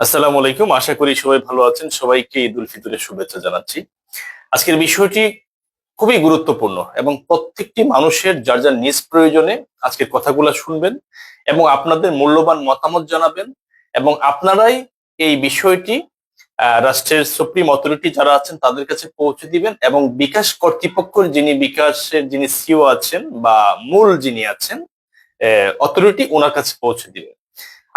আসসালামু আলাইকুম। আশা করি সবাই ভালো আছেন। সবাইকে ঈদ উল ফিতরের শুভেচ্ছা জানাচ্ছি। আজকের বিষয়টি খুবই গুরুত্বপূর্ণ এবং প্রত্যেকটি মানুষের যার যার নিজ প্রয়োজনে আজকের কথাগুলো শুনবেন এবং আপনাদের মূল্যবান মতামত জানাবেন এবং আপনারাই এই বিষয়টি রাষ্ট্রের সুপ্রিম অথরিটি যারা আছেন তাদের কাছে পৌঁছে দিবেন এবং বিকাশ কর্তৃপক্ষের বিকাশের যিনি সিও আছেন বা মূল যিনি আছেন অথরিটি ওনার কাছে পৌঁছে দিবেন।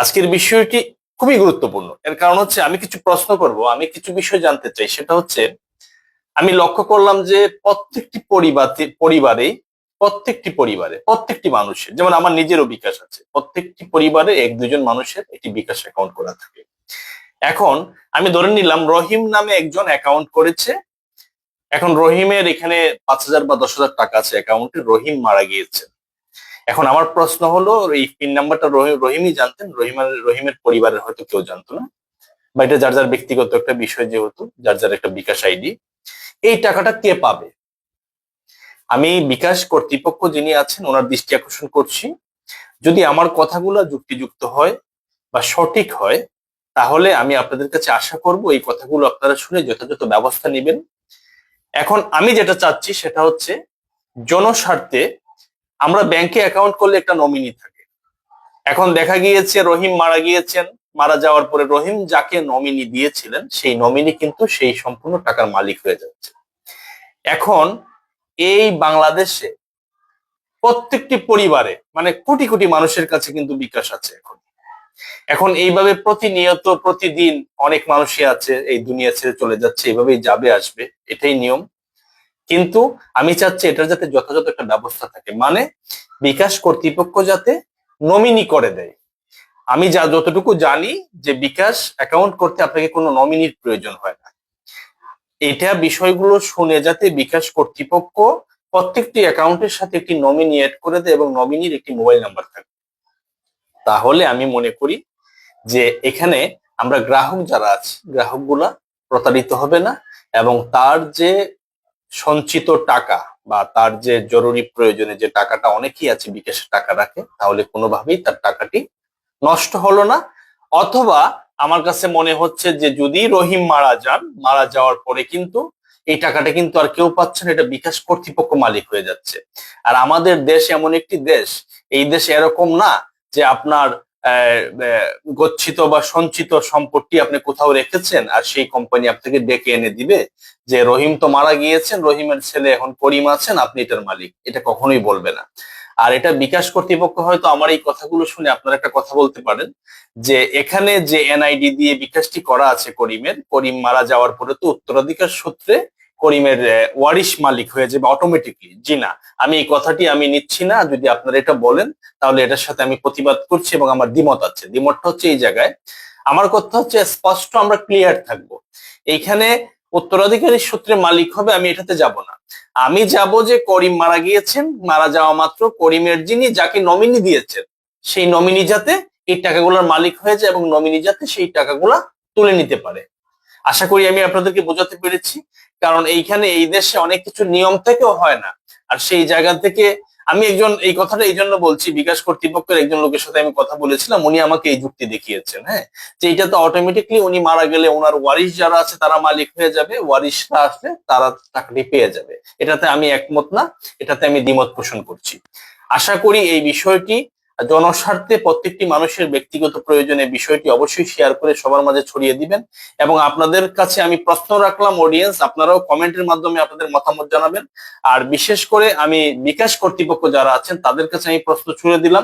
আজকের বিষয়টি খুবই গুরুত্বপূর্ণ। এর কারণ হচ্ছে আমি কিছু প্রশ্ন করব, আমি কিছু বিষয় জানতে চাই। সেটা হচ্ছে আমি লক্ষ্য করলাম যে প্রত্যেকটি পরিবারে প্রত্যেকটি মানুষের, যেমন আমার নিজেরও বিকাশ আছে, প্রত্যেকটি পরিবারে এক দুজন মানুষের একটি বিকাশ অ্যাকাউন্ট করা থাকে। এখন আমি ধরে নিলাম রহিম নামে একজন অ্যাকাউন্ট করেছে। এখন রহিমের এখানে 5,000 বা 10,000 টাকা আছে অ্যাকাউন্টে, রহিম মারা গিয়েছে। এখন আমার প্রশ্ন হলো, এই পিন নাম্বারটা রহিমই জানতেন, রহিমের পরিবারের হয়তো কেউ জানতো না, বা এটা যার যার ব্যক্তিগত একটা বিষয়, যেহেতু যার যার একটা বিকাশ আইডি। এই টাকাটা কে পাবে? আমি বিকাশ কর্তৃপক্ষ যিনি আছেন ওনার দৃষ্টি আকর্ষণ করছি। যদি আমার কথাগুলো যুক্তিযুক্ত হয় বা সঠিক হয়, তাহলে আমি আপনাদের কাছে আশা করব এই কথাগুলো আপনারা শুনে যথাযথ ব্যবস্থা নেবেন। এখন আমি যেটা চাচ্ছি সেটা হচ্ছে, জনস্বার্থে আমরা ব্যাংকে অ্যাকাউন্ট করলে একটা নমিনি থাকে। এখন দেখা গিয়েছে রহিম মারা গিয়েছেন, মারা যাওয়ার পরে রহিম যাকে নমিনি দিয়েছিলেন সেই নমিনি কিন্তু সেই সম্পূর্ণ টাকার মালিক হয়ে যাচ্ছে। এখন এই বাংলাদেশে প্রত্যেকটি পরিবারে মানে কোটি কোটি মানুষের কাছে কিন্তু বিকাশ আছে। এখন এখন এইভাবে প্রতিনিয়ত প্রতিদিন অনেক মানুষই আছে এই দুনিয়া ছেড়ে চলে যাচ্ছে, এইভাবেই যাবে আসবে, এটাই নিয়ম। কিন্তু আমি চাচ্ছি এটার যাতে যথাযথ একটা ব্যবস্থা থাকে, মানে বিকাশ কর্তৃপক্ষ যাতে নমিনি করে দেয়। আমি যতটুকু জানি যে বিকাশ অ্যাকাউন্ট করতে আপনাকে কোনো নমিনির প্রয়োজন হয় না। এটা বিষয়গুলো শুনে যাতে বিকাশ কর্তৃপক্ষ প্রত্যেকটি অ্যাকাউন্টের সাথে একটি নমিনি এড করে দেয় এবং নমিনির একটি মোবাইল নাম্বার থাকে, তাহলে আমি মনে করি যে এখানে আমরা গ্রাহক যারা আছি গ্রাহকগুলা প্রতারিত হবে না এবং তার যে সঞ্চিত টাকা বা তার যে জরুরি প্রয়োজনে যে টাকাটা অনেকেই আছে বিকাশের টাকা রাখে, তাহলে কোনোভাবেই তার টাকাটি নষ্ট হলো না। অথবা আমার কাছে মনে হচ্ছে যে যদি রহিম মারা যান, মারা যাওয়ার পরে কিন্তু এই টাকাটা কিন্তু আর কেউ পাচ্ছে না, এটা বিকাশ কর্তৃপক্ষ মালিক হয়ে যাচ্ছে। আর আমাদের দেশ এমন একটি দেশ, এই দেশে এরকম না যে আপনার গচ্ছিত বা সঞ্চিত সম্পত্তি আপনি কোথাও রেখেছেন আর সেই কোম্পানি আপনাকে ডেকে এনে দিবে যে রহিম তো মারা গিয়েছেন, রহিমের ছেলে এখন করিম আছেন, আপনি এটার মালিক। এটা কখনোই বলবে না। আর এটা বিকাশ কর্তৃপক্ষ হয়তো আমার এই কথাগুলো শুনে আপনারা একটা কথা বলতে পারেন যে এখানে যে এনআইডি দিয়ে বিকাশটি করা আছে করিম মারা যাওয়ার পরে তো উত্তরাধিকার সূত্রে করিমের ওয়ারিশ মালিক হয়ে যাবে অটোমেটিকলি। জি না, আমি এই কথাটি আমি নিচ্ছি না। যদি আপনারা এটা বলেন তাহলে এটার সাথে আমি প্রতিবাদ করছি এবং আমার দ্বিমত আছে। দ্বিমতটা হচ্ছে এই জায়গায়, আমার কথা হচ্ছে স্পষ্ট আমরা ক্লিয়ার থাকবো। এইখানে উত্তরাধিকারী সূত্রে মালিক হবে আমি এটাতে যাব না। আমি যাব যে করিম মারা গিয়েছেন, মারা যাওয়া মাত্র করিমের যিনি যাকে নমিনি দিয়েছেন সেই নমিনি যাতে এই টাকাগুলোর মালিক হয়ে যায় এবং নমিনি যাতে সেই টাকাগুলা তুলে নিতে পারে। আশা করি আমি আপনাদেরকে বোঝাতে পেরেছি। কারণ এইখানে এই দেশে অনেক কিছু নিয়ম থেকেও হয় না। আর সেই জায়গা থেকে আমি এই কথাটা এই জন্য বলছি, বিকাশ কর্তৃপক্ষের একজন লোকের সাথে আমি কথা বলেছিলাম, উনি আমাকে এই যুক্তি দেখিয়েছেন, হ্যাঁ, যে এটা তো অটোমেটিকলি উনি মারা গেলে ওনার ওয়ারিশ যারা আছে তারা মালিক হয়ে যাবে, ওয়ারিশরা আসলে তারা চাকরি পেয়ে যাবে। এটাতে আমি একমত না, এটাতে আমি দ্বিমত পোষণ করছি। আশা করি এই বিষয়টি জনস্বার্থে প্রত্যেকটি মানুষের ব্যক্তিগত প্রয়োজনে বিষয়টি অবশ্যই শেয়ার করে সবার মাঝে ছড়িয়ে দিবেন। এবং আপনাদের কাছে আমি প্রশ্ন রাখলাম, অডিয়েন্স আপনারাও কমেন্টের মাধ্যমে আপনাদের মতামত জানাবেন। আর বিশেষ করে আমি বিকাশ কর্তৃপক্ষ যারা আছেন তাদের কাছে আমি প্রশ্ন ছুড়ে দিলাম,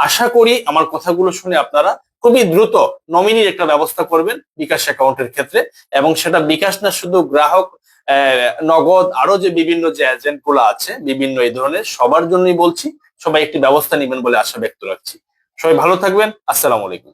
আশা করি আমার কথাগুলো শুনে আপনারা খুবই দ্রুত নমিনির একটা ব্যবস্থা করবেন বিকাশ অ্যাকাউন্টের ক্ষেত্রে। এবং সেটা বিকাশ না, শুধু গ্রাহক, নগদ, আরো যে বিভিন্ন যে এজেন্ট গুলো আছে বিভিন্ন এই ধরনের সবার জন্যই বলছি, সবাই একটি ব্যবস্থা নেবেন বলে আশা ব্যক্ত রাখছি। সবাই ভালো থাকবেন। আসসালামু আলাইকুম।